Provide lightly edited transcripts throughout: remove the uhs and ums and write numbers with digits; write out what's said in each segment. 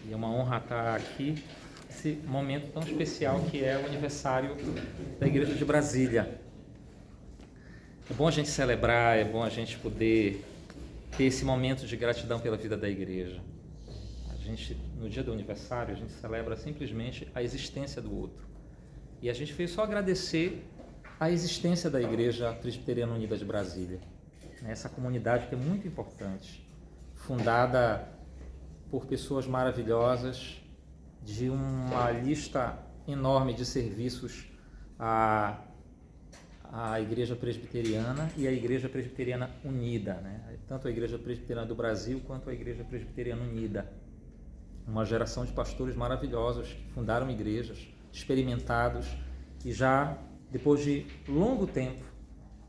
E é uma honra estar aqui nesse momento tão especial que é o aniversário da Igreja de Brasília. É bom a gente celebrar, é bom a gente poder ter esse momento de gratidão pela vida da igreja. A gente, no dia do aniversário, a gente celebra simplesmente a existência do outro. E a gente veio só agradecer a existência da Igreja Presbiteriana Unida de Brasília. Essa comunidade que é muito importante, fundada por pessoas maravilhosas, de uma lista enorme de serviços à Igreja Presbiteriana e a Igreja Presbiteriana Unida, né? Tanto a Igreja Presbiteriana do Brasil quanto a Igreja Presbiteriana Unida. Uma geração de pastores maravilhosos que fundaram igrejas, experimentados, e já, depois de longo tempo,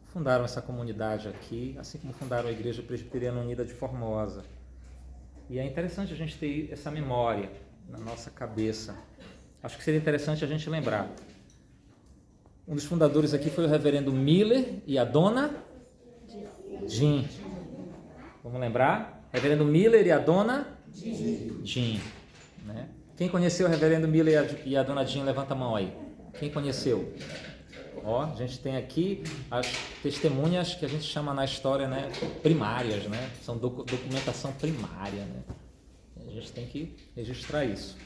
fundaram essa comunidade aqui, assim como fundaram a Igreja Presbiteriana Unida de Formosa. E é interessante a gente ter essa memória na nossa cabeça. Acho que seria interessante a gente lembrar. Um dos fundadores aqui foi o reverendo Miller e a dona Jean. Vamos lembrar? Reverendo Miller e a dona Jean. Né? Quem conheceu o reverendo Miller e a dona Jean, levanta a mão aí. Quem conheceu? Ó, a gente tem aqui as testemunhas que a gente chama na história, né, primárias, né? São documentação primária, né? A gente tem que registrar isso.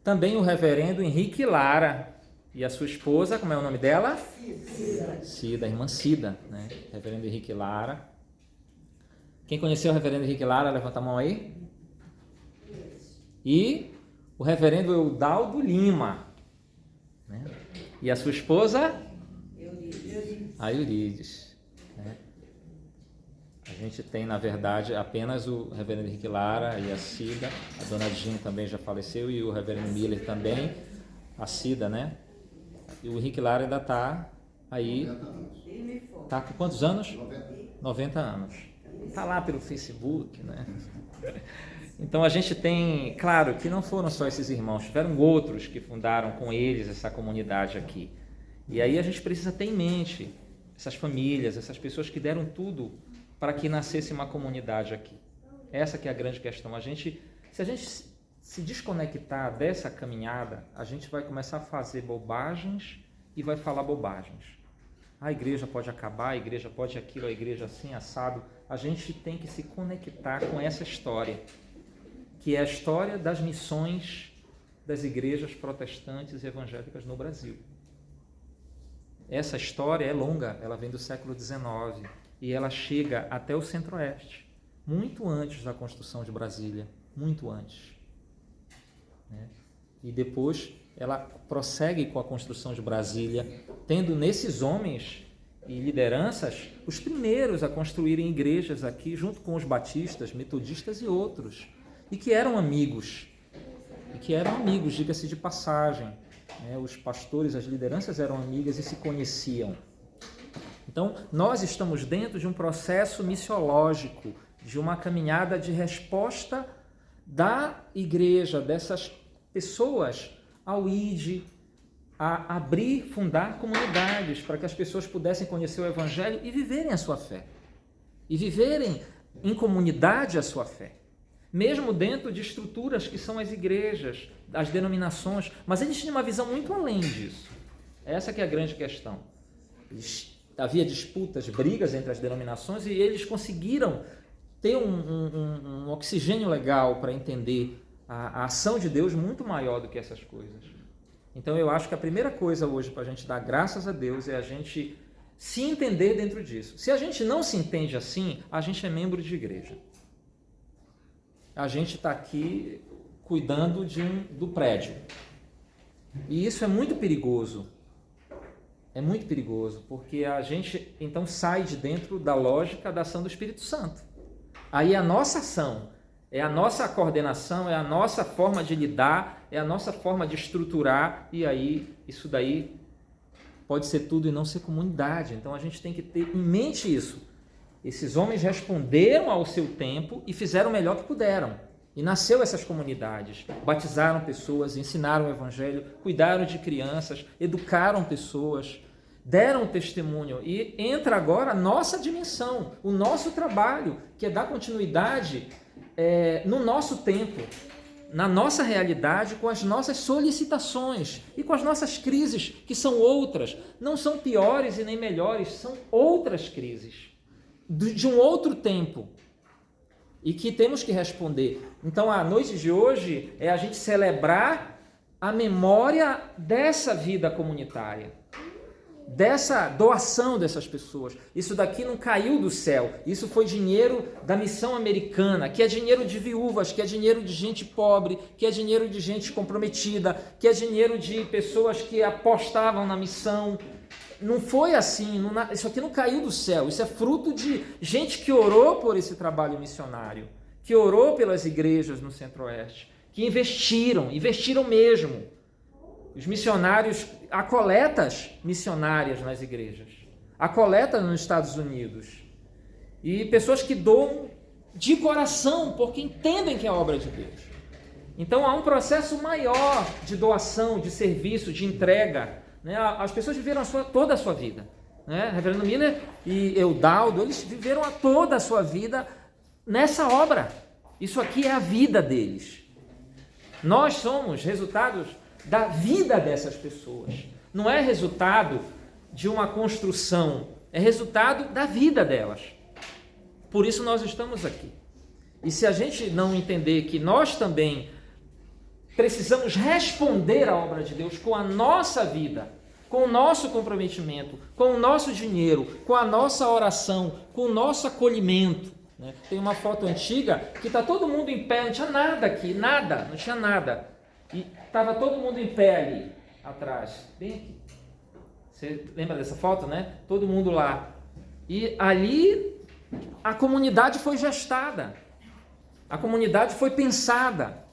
Também o reverendo Henrique Lara e a sua esposa, como é o nome dela? Cida, irmã Cida, né? Reverendo Henrique Lara. Quem conheceu o reverendo Henrique Lara, levanta a mão aí. E o reverendo Eudaldo Lima, né? E a sua esposa? A Eurides. Né? A gente tem, na verdade, apenas o reverendo Henrique Lara e a Cida. A dona Jean também já faleceu e o reverendo Miller também. A Cida, né? E o Henrique Lara ainda está aí. Está com quantos anos? 90 anos. Está lá pelo Facebook, né? Então a gente tem, claro, que não foram só esses irmãos, tiveram outros que fundaram com eles essa comunidade aqui. E aí a gente precisa ter em mente essas famílias, essas pessoas que deram tudo para que nascesse uma comunidade aqui. Essa que é a grande questão. Se a gente se desconectar dessa caminhada, a gente vai começar a fazer bobagens e vai falar bobagens. A igreja pode acabar, a igreja pode aquilo, a igreja assim, assado. A gente tem que se conectar com essa história, que é a história das missões das igrejas protestantes e evangélicas no Brasil. Essa história é longa, ela vem do século XIX e ela chega até o Centro-Oeste, muito antes da construção de Brasília, muito antes. Né? E depois ela prossegue com a construção de Brasília, tendo nesses homens e lideranças os primeiros a construírem igrejas aqui, junto com os batistas, metodistas e outros. E que eram amigos, diga-se de passagem. Né? Os pastores, as lideranças eram amigas e se conheciam. Então, nós estamos dentro de um processo missiológico, de uma caminhada de resposta da igreja, dessas pessoas, ao ID, a abrir, fundar comunidades, para que as pessoas pudessem conhecer o Evangelho e viverem a sua fé. E viverem em comunidade a sua fé. Mesmo dentro de estruturas que são as igrejas, as denominações, mas eles tinham uma visão muito além disso. Essa que é a grande questão. Havia disputas, brigas entre as denominações e eles conseguiram ter um oxigênio legal para entender a ação de Deus muito maior do que essas coisas. Então eu acho que a primeira coisa hoje para a gente dar graças a Deus é a gente se entender dentro disso. Se a gente não se entende assim, a gente é membro de igreja. A gente está aqui cuidando do prédio. E isso é muito perigoso. É muito perigoso, porque a gente então sai de dentro da lógica da ação do Espírito Santo. Aí a nossa ação, é a nossa coordenação, é a nossa forma de lidar, é a nossa forma de estruturar, e aí isso daí pode ser tudo e não ser comunidade. Então a gente tem que ter em mente isso. Esses homens responderam ao seu tempo e fizeram o melhor que puderam. E nasceu essas comunidades, batizaram pessoas, ensinaram o Evangelho, cuidaram de crianças, educaram pessoas, deram testemunho. E entra agora a nossa dimensão, o nosso trabalho, que é dar continuidade no nosso tempo, na nossa realidade, com as nossas solicitações e com as nossas crises, que são outras. Não são piores e nem melhores, são outras crises, de um outro tempo, e que temos que responder. Então, a noite de hoje é a gente celebrar a memória dessa vida comunitária, dessa doação dessas pessoas. Isso daqui não caiu do céu, isso foi dinheiro da missão americana, que é dinheiro de viúvas, que é dinheiro de gente pobre, que é dinheiro de gente comprometida, que é dinheiro de pessoas que apostavam na missão. Não foi assim, isso aqui não caiu do céu, isso é fruto de gente que orou por esse trabalho missionário, que orou pelas igrejas no Centro-Oeste, que investiram mesmo. Os missionários, há coletas missionárias nas igrejas, há coletas nos Estados Unidos, e pessoas que doam de coração, porque entendem que é obra de Deus. Então há um processo maior de doação, de serviço, de entrega. As pessoas viveram toda a sua vida. Reverendo Miller e Eudaldo, eles viveram toda a sua vida nessa obra. Isso aqui é a vida deles. Nós somos resultados da vida dessas pessoas. Não é resultado de uma construção, é resultado da vida delas. Por isso nós estamos aqui. E se a gente não entender que nós também precisamos responder à obra de Deus com a nossa vida, com o nosso comprometimento, com o nosso dinheiro, com a nossa oração, com o nosso acolhimento. Tem uma foto antiga que está todo mundo em pé, não tinha nada aqui, não tinha nada. E estava todo mundo em pé ali, atrás, bem aqui. Você lembra dessa foto, né? Todo mundo lá. E ali a comunidade foi gestada, a comunidade foi pensada.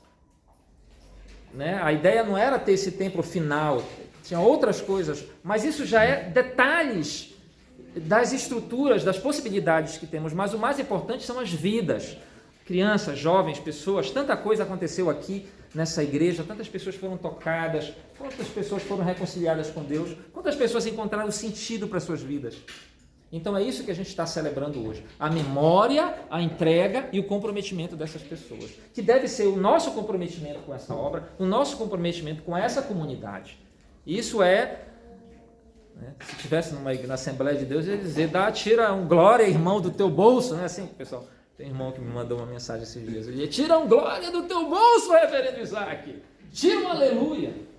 A ideia não era ter esse templo final, tinha outras coisas, mas isso já é detalhes das estruturas, das possibilidades que temos, mas o mais importante são as vidas, crianças, jovens, pessoas. Tanta coisa aconteceu aqui nessa igreja, tantas pessoas foram tocadas, quantas pessoas foram reconciliadas com Deus, quantas pessoas encontraram sentido para suas vidas. Então é isso que a gente está celebrando hoje, a memória, a entrega e o comprometimento dessas pessoas, que deve ser o nosso comprometimento com essa obra, o nosso comprometimento com essa comunidade. Isso é, se estivesse na Assembleia de Deus, ia dizer, tira um glória, irmão, do teu bolso, assim, pessoal, tem irmão que me mandou uma mensagem esses dias, ele dizia, tira um glória do teu bolso, reverendo Isaac, tira um aleluia.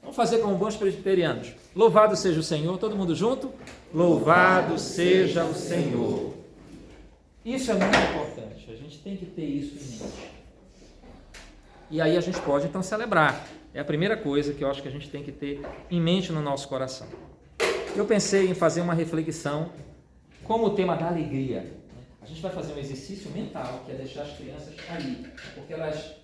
Vamos fazer como bons presbiterianos. Louvado seja o Senhor, todo mundo junto? Louvado seja o Senhor. Isso é muito importante, a gente tem que ter isso em mente. E aí a gente pode então celebrar. É a primeira coisa que eu acho que a gente tem que ter em mente no nosso coração. Eu pensei em fazer uma reflexão como o tema da alegria. A gente vai fazer um exercício mental, que é deixar as crianças ali, porque elas...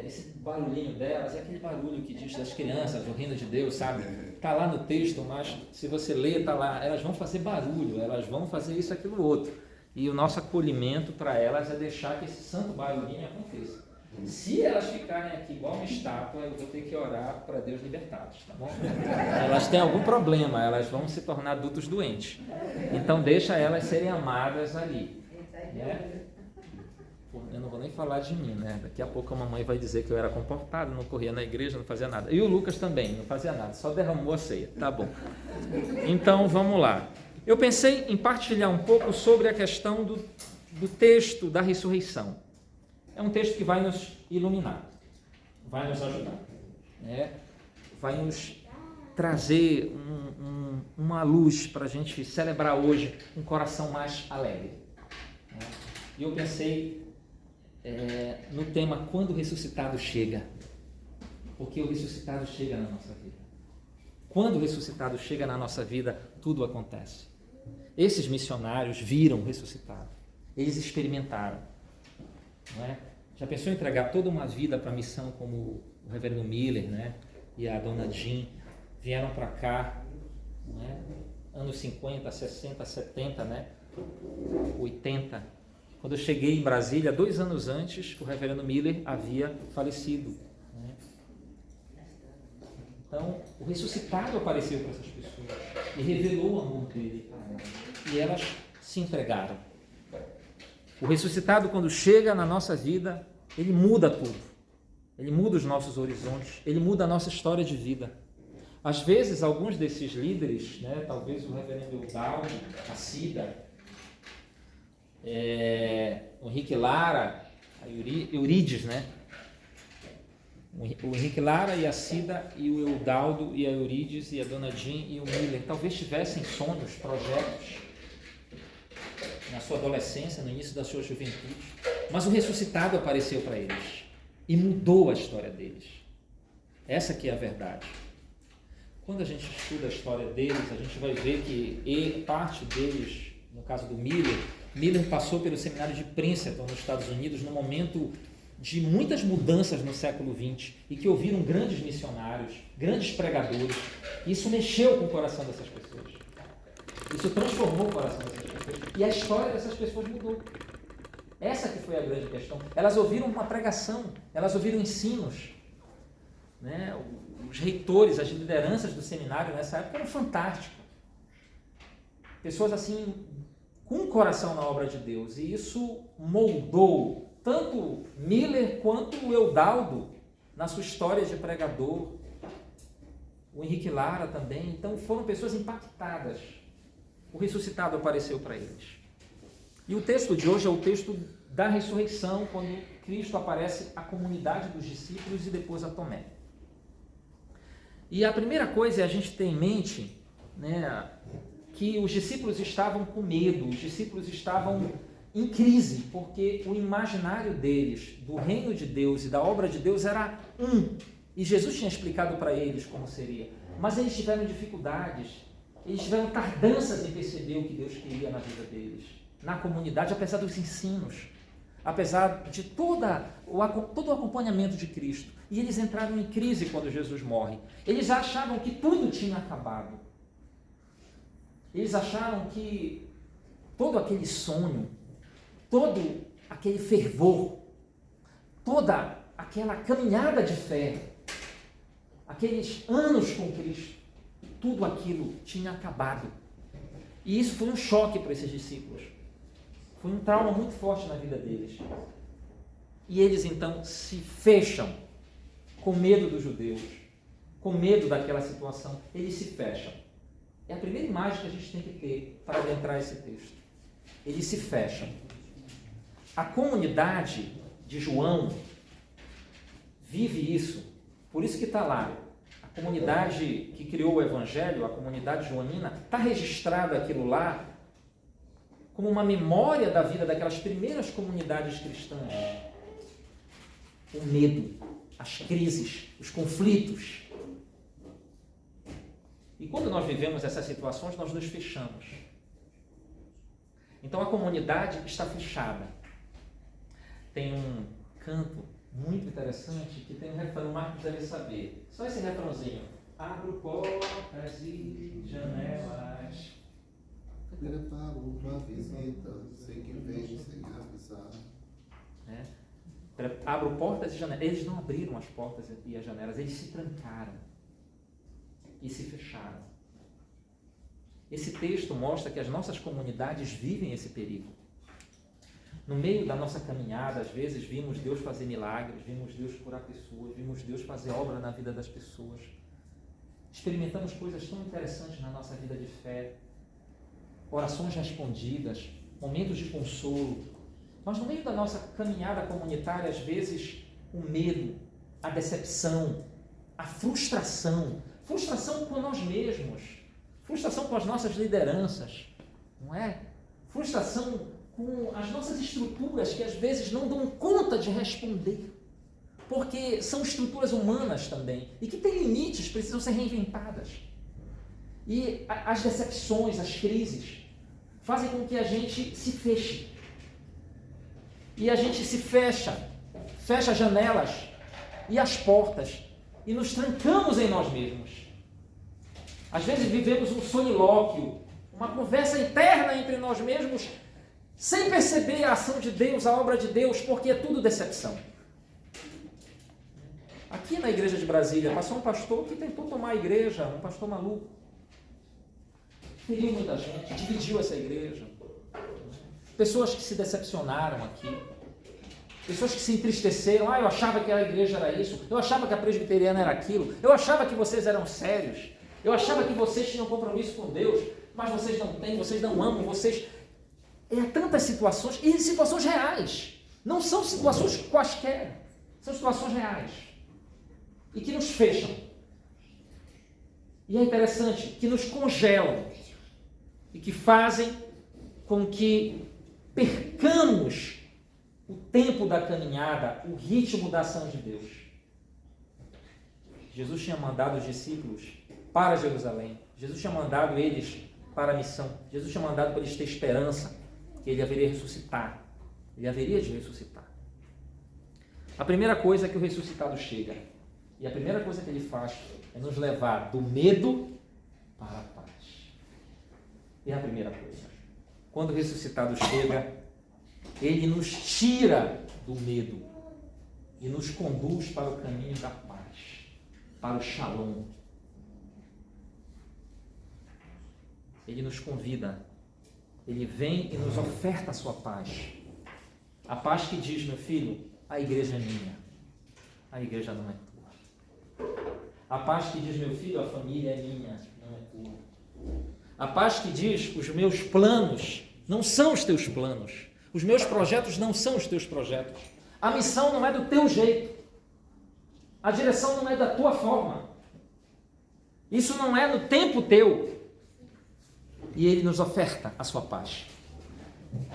esse barulhinho delas é aquele barulho que diz das crianças, do reino de Deus, sabe? Está lá no texto, mas se você ler, está lá. Elas vão fazer barulho, elas vão fazer isso, aquilo, outro. E o nosso acolhimento para elas é deixar que esse santo barulhinho aconteça. Se elas ficarem aqui igual uma estátua, eu vou ter que orar para Deus libertá-las, tá bom? Elas têm algum problema, elas vão se tornar adultos doentes. Então deixa elas serem amadas ali, né? Eu não vou nem falar de mim, né? Daqui a pouco a mamãe vai dizer que eu era comportado, não corria na igreja, não fazia nada. E o Lucas também, não fazia nada, só derramou a ceia. Tá bom. Então, vamos lá. Eu pensei em partilhar um pouco sobre a questão do texto da ressurreição. É um texto que vai nos iluminar, vai nos ajudar, né? Vai nos trazer uma luz para a gente celebrar hoje um coração mais alegre. Né? E eu pensei... no tema quando o ressuscitado chega, porque o ressuscitado chega na nossa vida. Quando o ressuscitado chega na nossa vida, tudo acontece. Esses missionários viram o ressuscitado, eles experimentaram, não é? Já pensou em entregar toda uma vida para a missão, como o reverendo Miller, né? E a dona Jean vieram para cá, não é? Anos 50, 60, 70, né? 80. Quando eu cheguei em Brasília, 2 anos antes, o reverendo Miller havia falecido. Né? Então, o ressuscitado apareceu para essas pessoas e revelou o amor dele para elas. E elas se entregaram. O ressuscitado, quando chega na nossa vida, ele muda tudo. ele muda os nossos horizontes, ele muda a nossa história de vida. Às vezes, alguns desses líderes, né, talvez o reverendo Eudaldo, a Cida, o Henrique Lara, a Eurídice, né? O Henrique Lara e a Cida e o Eudaldo e a Eurídice e a Dona Jean e o Miller talvez tivessem sonhos, projetos na sua adolescência, no início da sua juventude, mas o ressuscitado apareceu para eles e mudou a história deles. Essa que é a verdade. Quando a gente estuda a história deles, a gente vai ver que parte deles, no caso do Miller passou pelo seminário de Princeton, nos Estados Unidos, no momento de muitas mudanças no século XX, e que ouviram grandes missionários, grandes pregadores. Isso mexeu com o coração dessas pessoas. Isso transformou o coração dessas pessoas. E a história dessas pessoas mudou. Essa que foi a grande questão. Elas ouviram uma pregação, elas ouviram ensinos. Né? Os reitores, as lideranças do seminário nessa época eram fantásticos. Pessoas assim, com o coração na obra de Deus. E isso moldou tanto Miller quanto o Eudaldo na sua história de pregador. O Henrique Lara também. Então foram pessoas impactadas. O ressuscitado apareceu para eles. E o texto de hoje é o texto da ressurreição, quando Cristo aparece à comunidade dos discípulos e depois a Tomé. E a primeira coisa é a gente ter em mente, né, que os discípulos estavam com medo, os discípulos estavam em crise, porque o imaginário deles, do reino de Deus e da obra de Deus era um. E Jesus tinha explicado para eles como seria. Mas eles tiveram dificuldades, eles tiveram tardanças em perceber o que Deus queria na vida deles, na comunidade, apesar dos ensinos, apesar de todo o acompanhamento de Cristo. E eles entraram em crise quando Jesus morre. Eles achavam que tudo tinha acabado. Eles acharam que todo aquele sonho, todo aquele fervor, toda aquela caminhada de fé, aqueles anos com Cristo, tudo aquilo tinha acabado. E isso foi um choque para esses discípulos. Foi um trauma muito forte na vida deles. E eles então se fecham com medo dos judeus, com medo daquela situação. Eles se fecham. É a primeira imagem que a gente tem que ter para adentrar esse texto. Eles se fecham. A comunidade de João vive isso. Por isso que está lá. A comunidade que criou o Evangelho, a comunidade joanina, está registrado aquilo lá como uma memória da vida daquelas primeiras comunidades cristãs. O medo, as crises, os conflitos. E quando nós vivemos essas situações, nós nos fechamos. Então a comunidade está fechada. Tem um canto muito interessante que tem um refrão, o Marcos deve saber. Só esse refrãozinho. Abro portas e janelas. Preparo tua visita, sei que vem sem avisar. Abro portas e janelas. Eles não abriram as portas e as janelas, eles se trancaram e se fecharam. Esse texto mostra que as nossas comunidades vivem esse perigo. No meio da nossa caminhada, às vezes, vimos Deus fazer milagres, vimos Deus curar pessoas, vimos Deus fazer obra na vida das pessoas. Experimentamos coisas tão interessantes na nossa vida de fé, orações respondidas, momentos de consolo. Mas no meio da nossa caminhada comunitária, às vezes, o medo, a decepção, a frustração com nós mesmos, frustração com as nossas lideranças, não é? Frustração com as nossas estruturas que às vezes não dão conta de responder, porque são estruturas humanas também e que têm limites, precisam ser reinventadas. E as decepções, as crises fazem com que a gente se feche. E a gente se fecha as janelas e as portas e nos trancamos em nós mesmos. Às vezes vivemos um solilóquio, uma conversa interna entre nós mesmos, sem perceber a ação de Deus, a obra de Deus, porque é tudo decepção. Aqui na igreja de Brasília, passou um pastor que tentou tomar a igreja, um pastor maluco. Feriu muita gente, dividiu essa igreja. Pessoas que se decepcionaram aqui. Pessoas que se entristeceram. Eu achava que a igreja era isso. Eu achava que a presbiteriana era aquilo. Eu achava que vocês eram sérios. Eu achava que vocês tinham compromisso com Deus. Mas vocês não têm, vocês não amam, vocês... tantas situações, e situações reais. Não são situações quaisquer. São situações reais. E que nos fecham. E é interessante, que nos congelam. E que fazem com que percamos o tempo da caminhada, o ritmo da ação de Deus. Jesus tinha mandado os discípulos para Jerusalém. Jesus tinha mandado eles para a missão. Jesus tinha mandado para eles ter esperança que ele haveria ressuscitar. Ele haveria de ressuscitar. A primeira coisa é que o ressuscitado chega. E a primeira coisa que ele faz é nos levar do medo para a paz. É a primeira coisa. Quando o ressuscitado chega, ele nos tira do medo e nos conduz para o caminho da paz, para o shalom. Ele nos convida, ele vem e nos oferta a sua paz. A paz que diz, meu filho, a igreja é minha, a igreja não é tua. A paz que diz, meu filho, a família é minha, não é tua. A paz que diz, os meus planos não são os teus planos. Os meus projetos não são os teus projetos. A missão não é do teu jeito. A direção não é da tua forma. Isso não é no tempo teu. E ele nos oferta a sua paz.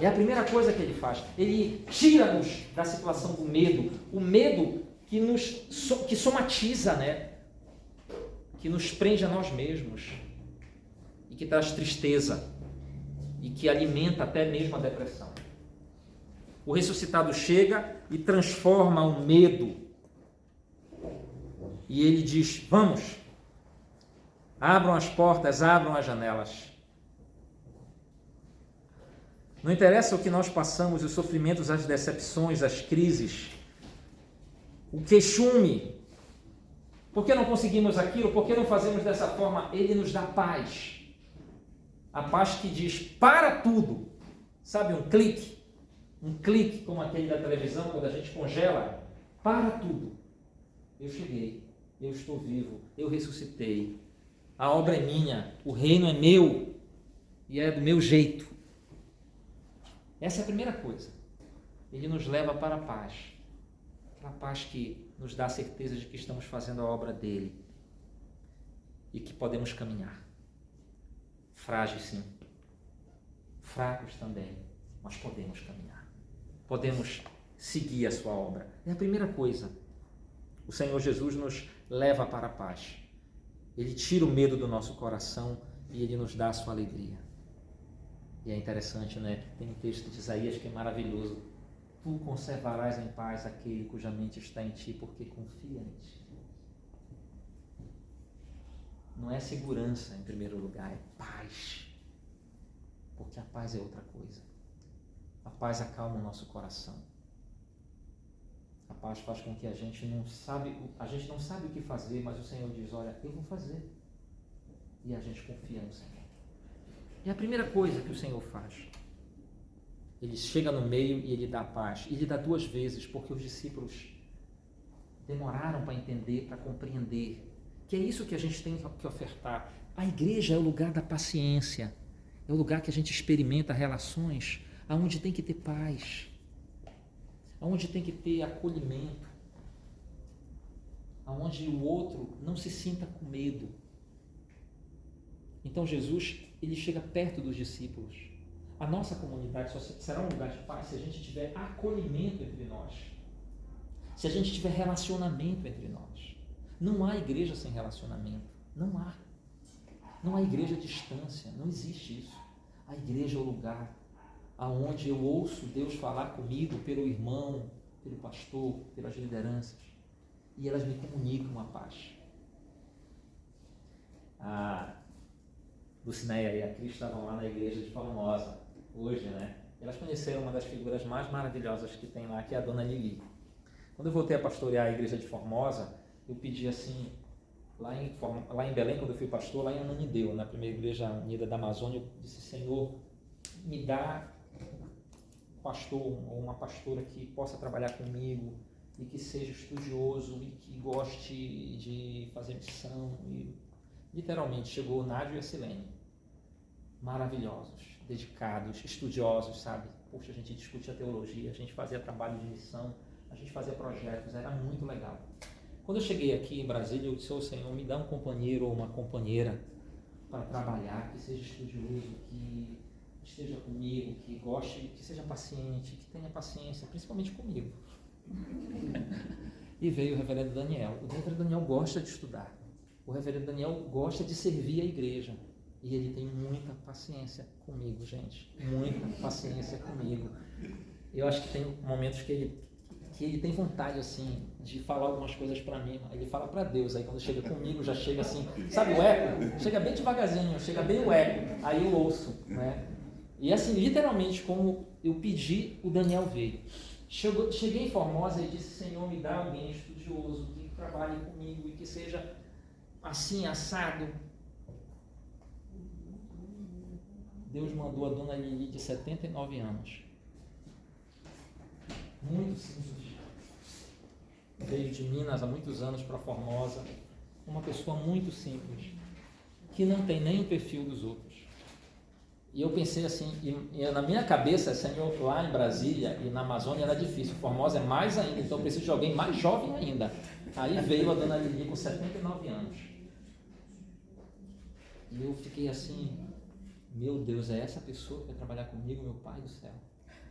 É a primeira coisa que ele faz. Ele tira-nos da situação do medo. O medo que somatiza, né? Que nos prende a nós mesmos. E que traz tristeza. E que alimenta até mesmo a depressão. O ressuscitado chega e transforma o medo. E ele diz, vamos, abram as portas, abram as janelas. Não interessa o que nós passamos, os sofrimentos, as decepções, as crises, o queixume. Por que não conseguimos aquilo? Por que não fazemos dessa forma? Ele nos dá paz. A paz que diz, para tudo. Sabe, um clique como aquele da televisão, quando a gente congela, para tudo. Eu cheguei, eu estou vivo, eu ressuscitei, a obra é minha, o reino é meu e é do meu jeito. Essa é a primeira coisa. Ele nos leva para a paz, aquela paz que nos dá a certeza de que estamos fazendo a obra dele e que podemos caminhar. Frágeis sim, fracos também, mas podemos caminhar. Podemos seguir a sua obra. É a primeira coisa. O Senhor Jesus nos leva para a paz. Ele tira o medo do nosso coração e ele nos dá a sua alegria. E é interessante, né? Tem um texto de Isaías que é maravilhoso. Tu conservarás em paz aquele cuja mente está em ti, porque confia em ti. Não é segurança em primeiro lugar, é paz. Porque a paz é outra coisa. A paz acalma o nosso coração. A paz faz com que a gente não sabe o que fazer, mas o Senhor diz, olha, eu vou fazer. E a gente confia no Senhor. É a primeira coisa que o Senhor faz. Ele chega no meio e ele dá paz. E ele dá duas vezes, porque os discípulos demoraram para entender, para compreender. Que é isso que a gente tem que ofertar. A igreja é o lugar da paciência. É o lugar que a gente experimenta relações aonde tem que ter paz, aonde tem que ter acolhimento, aonde o outro não se sinta com medo. Então Jesus, ele chega perto dos discípulos. A nossa comunidade só será um lugar de paz se a gente tiver acolhimento entre nós, se a gente tiver relacionamento entre nós. Não há igreja sem relacionamento, não há. Não há igreja à distância, não existe isso. A igreja é o lugar aonde eu ouço Deus falar comigo pelo irmão, pelo pastor, pelas lideranças, e elas me comunicam a paz. A Lucinéia e a Cris estavam lá na igreja de Formosa hoje, né? Elas conheceram uma das figuras mais maravilhosas que tem lá, que é a Dona Lili. Quando eu voltei a pastorear a igreja de Formosa, eu pedi assim, lá em Belém, quando eu fui pastor, lá em Ananideu, na primeira igreja unida da Amazônia, eu disse, Senhor, me dá pastor ou uma pastora que possa trabalhar comigo e que seja estudioso e que goste de fazer missão. E literalmente chegou o Nádio e a Silene, maravilhosos, dedicados, estudiosos, sabe? Poxa, a gente discutia teologia, a gente fazia trabalho de missão, a gente fazia projetos, era muito legal. Quando eu cheguei aqui em Brasília, eu disse ao Senhor, me dá um companheiro ou uma companheira para trabalhar, que seja estudioso, que esteja comigo, que goste, que seja paciente, que tenha paciência, principalmente comigo. E veio o reverendo Daniel. O reverendo Daniel gosta de estudar. O reverendo Daniel gosta de servir a igreja. E ele tem muita paciência comigo, gente. Muita paciência comigo. Eu acho que tem momentos que ele tem vontade, assim, de falar algumas coisas para mim. Ele fala para Deus. Aí quando chega comigo, já chega assim, sabe o eco? Chega bem devagarzinho, chega bem o eco. Aí eu ouço, né? E assim, literalmente, como eu pedi, o Daniel veio. Cheguei em Formosa e disse, Senhor, me dá alguém estudioso que trabalhe comigo e que seja assim, assado. Deus mandou a dona Lili de 79 anos. Muito simples. Veio de Minas há muitos anos para Formosa. Uma pessoa muito simples, que não tem nem o perfil dos outros. E eu pensei assim, e na minha cabeça, Senhor, lá em Brasília e na Amazônia era difícil, Formosa é mais ainda, então eu preciso de alguém mais jovem ainda. Aí veio a dona Lili com 79 anos. E eu fiquei assim, meu Deus, é essa pessoa que vai trabalhar comigo, meu Pai do céu?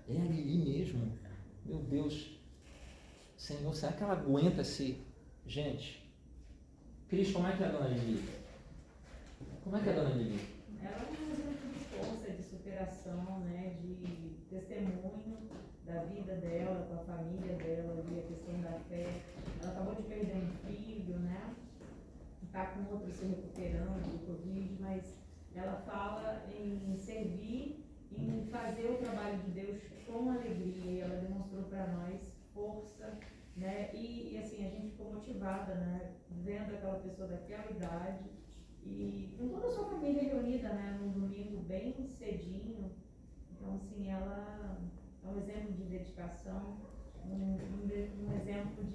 É a Lili mesmo? Meu Deus, Senhor, será que ela aguenta esse... Gente, Cris, como é que é a dona Lili? Como é que é a dona Lili? Ela é um exemplo de força, de superação, né, de testemunho da vida dela, com a família dela, ali, a questão da fé. Ela acabou de perder um filho, né? Está com outro se recuperando do Covid, mas ela fala em servir, em fazer o trabalho de Deus com alegria, e ela demonstrou para nós força, né? E assim, a gente ficou motivada, né? Vendo aquela pessoa daquela idade e com toda a sua família reunida, né? Num domingo bem cedinho. Então, assim, ela é um exemplo de dedicação, um exemplo de